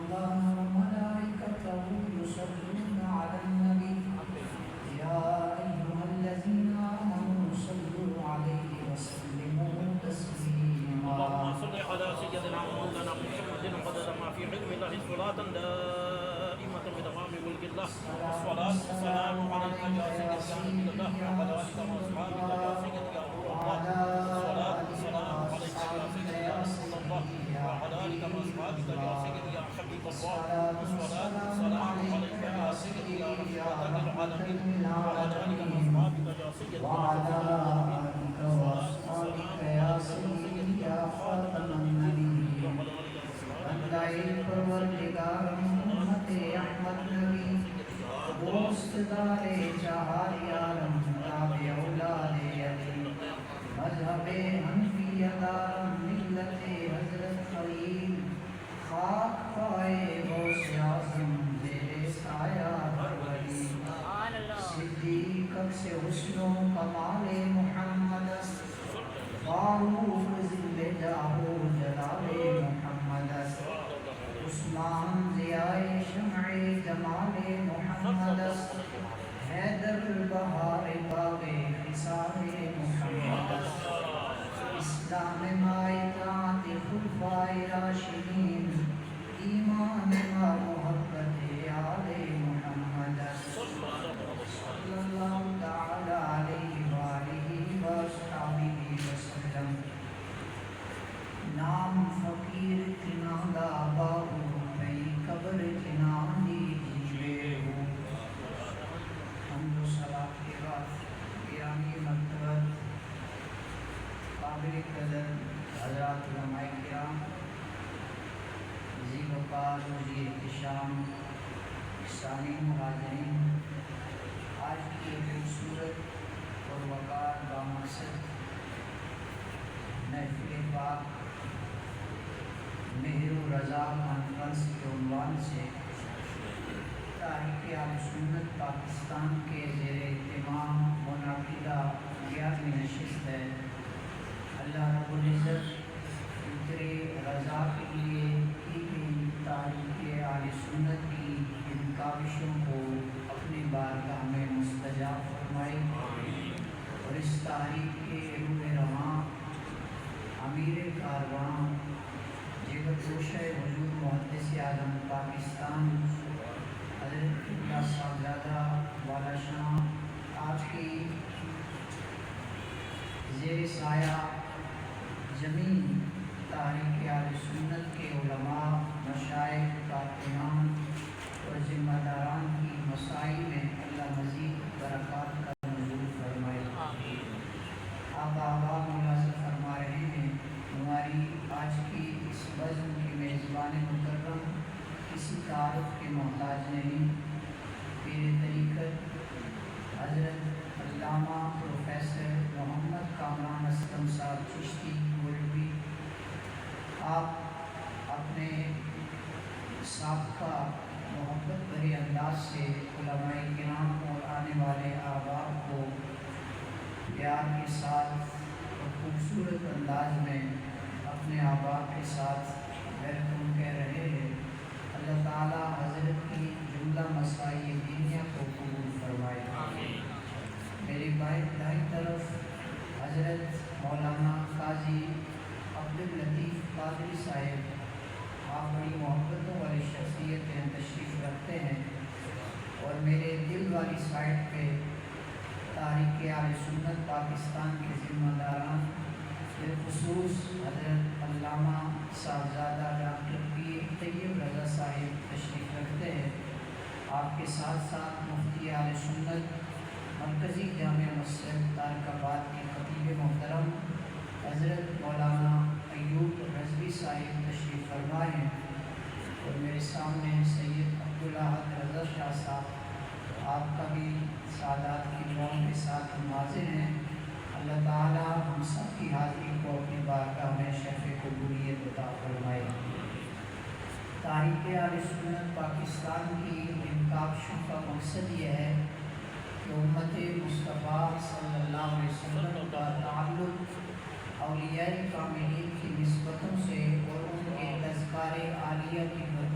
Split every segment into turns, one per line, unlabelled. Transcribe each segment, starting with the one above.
الله وملائكته يصلون على النبي يا أيها الذين آمنوا صلوا عليه وسلموا تسليما.
اللهم صل على سيدنا ومولانا محمد عدد ما في علم الله صلاة دائمة بدوام ملك الله والصلاة والسلام عليك يا سيدي يا نبي الله وعلى آلك وأصحابك يا سيدي يا نور الله والصلاة والسلام عليك يا سيدي يا رسول الله وعلى آلك وأصحابك يا سيدي يا حبيب الله والصلاة والسلام عليك يا سيدي يا رحمة العالمين وعلى آلك وأصحابك يا سيدي يا رحمة العالمين
وأصحابك يا سيدي يا خاتم النبيين بندائے پروردگار امت احمد نبی دوست دار چہار یارم تابع اولاد علی مذہب حنفی دار ملت حضرت خلیل خاک پائے غوث اعظم زیر سایہ ہر ولی صدیق سے حسن و کمال محمد فاروق ذل جاہ جلال محمد عثمان ضیاء شمع جمال محمد حیدر بہار باغ خصال محمد اسلام مائتات خلفائے راشدین ایمان و محبت آل محمد صلی اللہ تعالی علیہ وآلہ وصحبہ وسلم. نام فقیر کناندہ باہو نئی قبر کناندی جیوے ہو. حمد و صلاۃ کے بعد گرامی مرتبت قابل قدر حضرات علماء کرام ذی وقار و ذی احتشام سامعین حاضرین، آج کی خوبصورت اور وقار بامقصد محفل پاک مہر و رضا کانفرنس کے عنوان سے تاریخ اہل سنت پاکستان کے زیر اہتمام منعقدہ 11ویں نشست ہے. اللہ رب العزت فکر رضا کے لیے کی گئی تاریخ اہل سنت کی ان کاوشوں کو اپنی بارگاہ میں مستجاب فرمائے اور اس تاریخ کے روح رواں امیر کارواں جگر گوشہ حضور محدث اعظم پاکستان حضرت قبلہ صاحبزادہ والا شاہ آج کی زیر سایہ زمین تاریخ اہل سنت کے علماء، مشائخ، کارکنان اور ذمہ داران کی مساعی میں اللہ مزید برکات کا نزول فرمائے. آپ آبا ملاحظہ فرما رہے ہیں ہماری آج کی اس بزم کی میزبان مکرم کسی تعارف کے محتاج نہیں. پیر طریقت حضرت علامہ پروفیسر محمد کامران اسلم صاحب چشتی مولوی، آپ اپنے سابقہ محبت بھرے انداز سے علماء کرام اور آنے والے آباء کو پیار کے ساتھ اور خوبصورت انداز میں اپنے آباء کے ساتھ ویلکم کہہ رہے ہیں. اللہ تعالی حضرت کی جملہ مسائی دینیہ کو قبول فرمائے. میرے دائیں طرف حضرت مولانا قاضی عبداللطیف قادری صاحب، آپ بڑی محبتوں والی شخصیت میں تشریف رکھتے ہیں اور میرے دل والی سائٹ پہ تاریخ اہل سنت پاکستان کے ذمہ داران بالخصوص حضرت علامہ صاحبزادہ ڈاکٹر پیر طیب رضا صاحب تشریف رکھتے ہیں. آپ کے ساتھ ساتھ مفتی اہل سنت مرکزی جامع مسجد تارکآباد کے خطیب محترم حضرت مولانا ایوب رضوی صاحب تشریف فرما ہیں اور میرے سامنے سید عبدالاحد رضا شاہ صاحب، آپ کا بھی سادات کی دعاؤں کے ساتھ حاضر ہیں. اللہ تعالی ہم سب کی حاضری کو اپنی بارگاہ میں شرف قبولیت عطا فرمائے. تاریخ اہل سنت پاکستان کی ان کاوشوں کا مقصد یہ ہے کہ امت مصطفیٰ صلی اللہ علیہ وسلم کا تعلق اولیاء کاملین کی نسبتوں سے اور ان کے تذکار عالیہ کی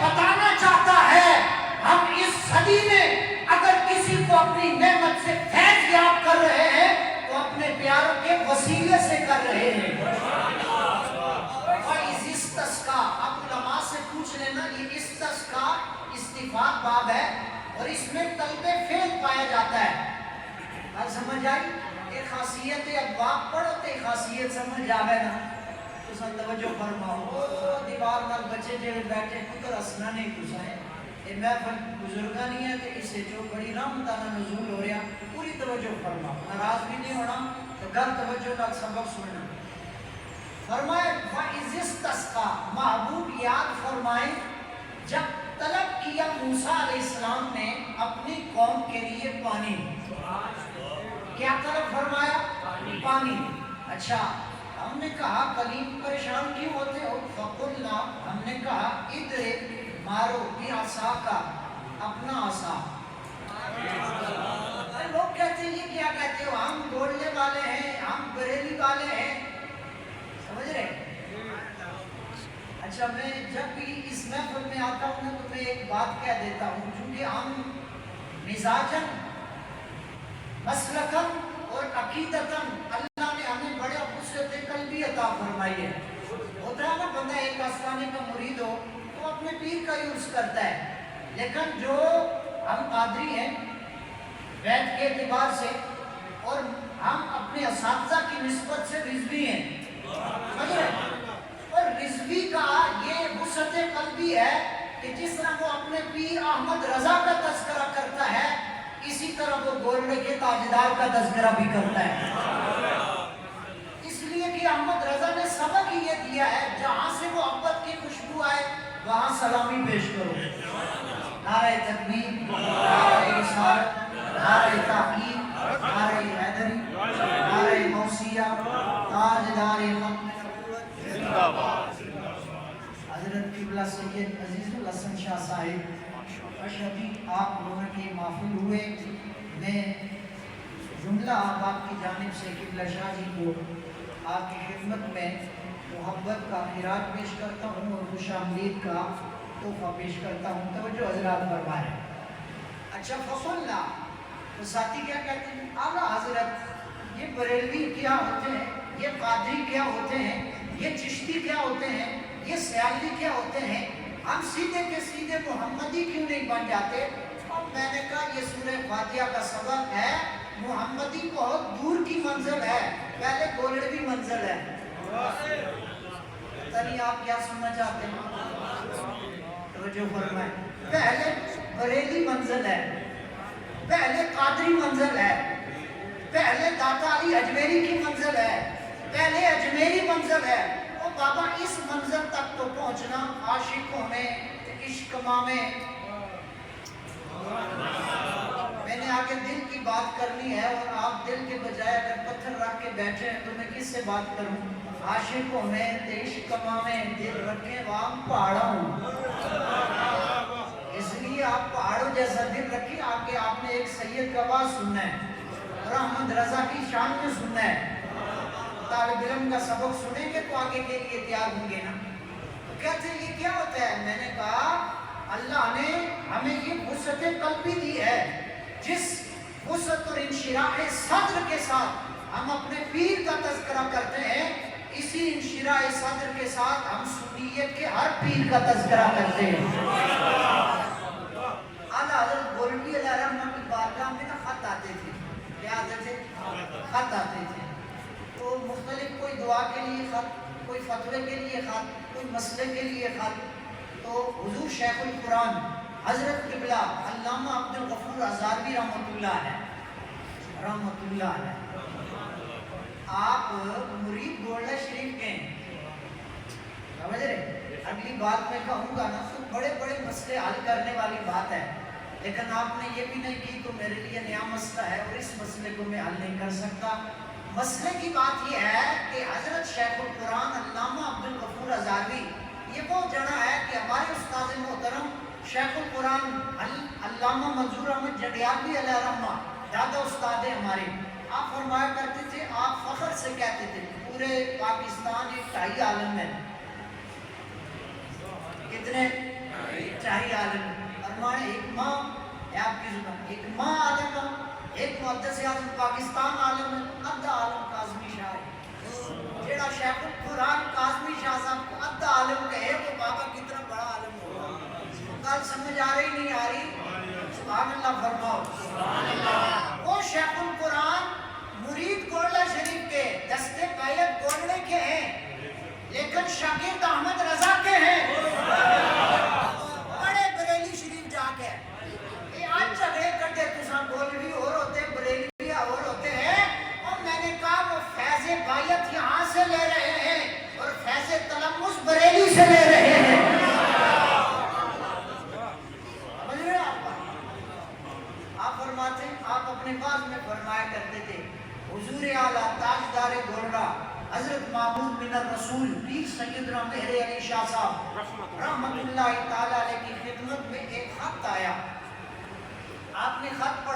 بتانا چاہتا ہے ہم اس صدی میں اگر کسی کو اپنی نعمت سے فیض یاب کر رہے ہیں تو اپنے پیاروں کے وسیلے سے کر رہے ہیں۔ وَإِذِ اسْتَسْقَىٰ، آپ علماء سے پوچھ لینا، یہ استسقاء استفاد باب ہے اور اس میں طلب فعل پایا جاتا ہے۔ اب سمجھ آئی؟ ایک خاصیت اب باب پڑھتے خاصیت سمجھ جاوے نا تو سن توجہ فرماؤ۔ دیوار نال بچے جڑے بیٹھے پتر اسنا نہیں کسائے یہ محفل بزرگانی ہے کہ اسے جو بڑی رحمتانہ نزول ہو رہا پوری توجہ فرماؤ، ناراض بھی نہیں ہونا تو گھر توجہ کا سبق سننا۔ فرمائے وَإِذِ اسْتَسْقَىٰ، محبوب یاد فرمائے جب طلب کیا موسیٰ علیہ السلام نے اپنی قوم کے لیے پانی، کیا طلب فرمایا؟ پانی۔ اچھا ہم نے کہا کلیم پریشان کیوں ہوتے ہو؟ فَقُلْنَا، ہم نے کہا اِدْرِبْ، مارو بِعَصَاكَ، اپنا عصا۔ لوگ کہتے ہیں یہ کیا کہتے ہو؟ ہم گولنے والے ہیں، ہم بریلی والے ہیں، سمجھ رہے؟ اچھا میں جب بھی اس محفل میں آتا ہوں تو میں ایک بات کہہ دیتا ہوں، چونکہ ہم مزاجن مسلکن اور عقیدتن اللہ نے ہمیں بڑے وسعت قلبی عطا فرمائی ہے۔ ہوتا ہے نا بندہ ایک آستانے کا مرید ہو تو اپنے پیر کا یوز کرتا ہے، لیکن جو ہم قادری ہیں بیت کے اعتبار سے اور ہم اپنے اساتذہ کی نسبت سے رضوی ہیں، سمجھ رہے؟ اور رضوی کا یہ وسعت قلبی ہے کہ جس طرح وہ اپنے پیر احمد رضا کا تذکرہ کرتا ہے اسی طرح وہ گولڑے کے تاجدار کا تذکرہ بھی کرتا ہے، اس لیے کہ احمد رضا نے سبق ہی یہ دیا ہے جہاں سے وہ محبت کی خوشبو آئے وہاں سلامی پیش کرو۔ نعرہ تکبیر، نعرہ رسالت، نعرہ تحقیق، نعرہ حیدری، نعرہ موسیہ، تاجدار زندہ باد۔ حضرت قبلہ سید عزیز الحسن شاہ صاحب اشرفی آپ لوگوں کے محفل ہوئے، میں جملہ آپ کی جانب سے قبلہ شاہ جی کو آپ کی خدمت میں محبت کا خراج پیش کرتا ہوں اور خوش آمدید کا تحفہ پیش کرتا ہوں۔ توجہ حضرات فرمائیں۔ اچھا فصلنا تو ساتھی کیا کہتے ہیں؟ اعلیٰ حضرت یہ بریلوی کیا ہوتے ہیں، یہ قادری کیا ہوتے ہیں، یہ چشتی کیا ہوتے ہیں، یہ سیالی کیا ہوتے ہیں، ہم سیدھے کے سیدھے محمدی کیوں نہیں بن جاتے؟ اور میں نے کہا یہ سورہ فاتحہ کا سبق ہے، محمدی بہت دور کی منزل ہے، پہلے گولڑوی منزل ہے۔ تنی آپ کیا سننا چاہتے ہیں؟ توجہ فرمائیں۔ پہلے بریلی منزل ہے، پہلے قادری منزل ہے، پہلے داتا علی اجمیری کی منزل ہے، پہلے اجمیری منزل ہے۔ اور بابا اس منزل تک تو پہنچنا عاشقوں میں عشق میں نے آگے دل کی بات کرنی ہے اور آپ دل کے بجائے اگر پتھر رکھ کے بیٹھے ہیں تو میں کس سے بات کروں؟ عاشقوں میں عشق میں دل رکھے وہاں پہاڑا ہوں، اس لیے آپ پہاڑوں جیسا دل رکھیں۔ آگے آپ نے ایک سید کا آواز سننا ہے اور احمد رضا کی شان میں سننا ہے، طالب علم کا سبق سنیں گے تو آگے کے لیے تیار ہوں گے نا۔ کہتے ہیں یہ کیا ہوتا ہے؟ میں نے کہا اللہ نے ہمیں یہ وسعت قلبی دی ہے، جس وسعت اور انشراح صدر کے ساتھ ہم اپنے پیر کا تذکرہ کرتے ہیں، اسی انشراح صدر کے ساتھ ہم سنیت کے ہر پیر کا تذکرہ کرتے ہیں۔ اعلیٰ حضرت گولڈی علیہ الرحمہ کی بارگاہ میں نا خط آتے تھے، کیا آتے تھے؟ خط آتے تھے، تو مختلف کوئی دعا کے لیے خط، کوئی فتوے کے لیے خط، کوئی مسئلے کے لیے خط۔ تو حضور شیخ القرآن حضرت قبلہ علامہ عبد الغفور ہزاروی رحمۃ اللہ ہے، رحمۃ اللہ ہے، آپ مرید گولڈا شریف کے ہیں، سمجھ رہے؟ اگلی بات میں کہوں گا نا تو بڑے بڑے مسئلے حل کرنے والی بات ہے، لیکن آپ نے یہ بھی نہیں کی تو میرے لیے نیا مسئلہ ہے اور اس مسئلے کو میں حل نہیں کر سکتا۔ مسئلے کی بات یہ ہے کہ حضرت شیخ القرآن علامہ عبد الغفور ہزاروی یہ وہ جڑا ہے کہ ہمارے استاد محترم شیخ القرآن علامہ منظور احمد جڈیالوی علیہ الرحمہ دادا استاد ہمارے، آپ فرمایا کرتے تھے، آپ فخر سے کہتے تھے پورے پاکستان ایک ٹائی عالم ہے، کتنے چاہیے عالم فرمانے ایک ماں ہے آپ کی زبان، ایک ماں عالم ہے، ایک محدث اعظم پاکستان عالم ہے، ادھا عالم کاظمی شاہ ہے، جیڑا شیخ القرآن کاظمی شاہ صاحب کو ادھا عالم کہے وہ بابا کتنا بڑا عالم ہوگا۔ کل سمجھ آ رہی نہیں آ رہی؟ سبحان اللہ فرماؤ۔ وہ شیخ القرآن مرید گولڈا شریف کے دستے بیعت گولڈے کے ہیں لیکن شاگرد احمد رضا کے ہیں، بڑے بریلی شریف جا کے یہ آج جھگڑے کرتے تساں گولوی اور ہوتے بریلی اور ہوتے ہیں، اور میں نے کہا وہ فیض بیعت یہاں سے لے رہے ہیں اور فیض تلمس بریلی سے لے رہے ہیں۔ آپ فرماتے ہیں، آپ اپنے باز میں فرمایا کرتے تھے حضور اعلیٰ تاجدار گولڈا حضرت محمود بن الرسول پیر سیدنا مہر علی شاہ صاحب رحمت اللہ تعالیٰ علیہ کی خدمت میں ایک خط آیا، آپ نے خط پڑھا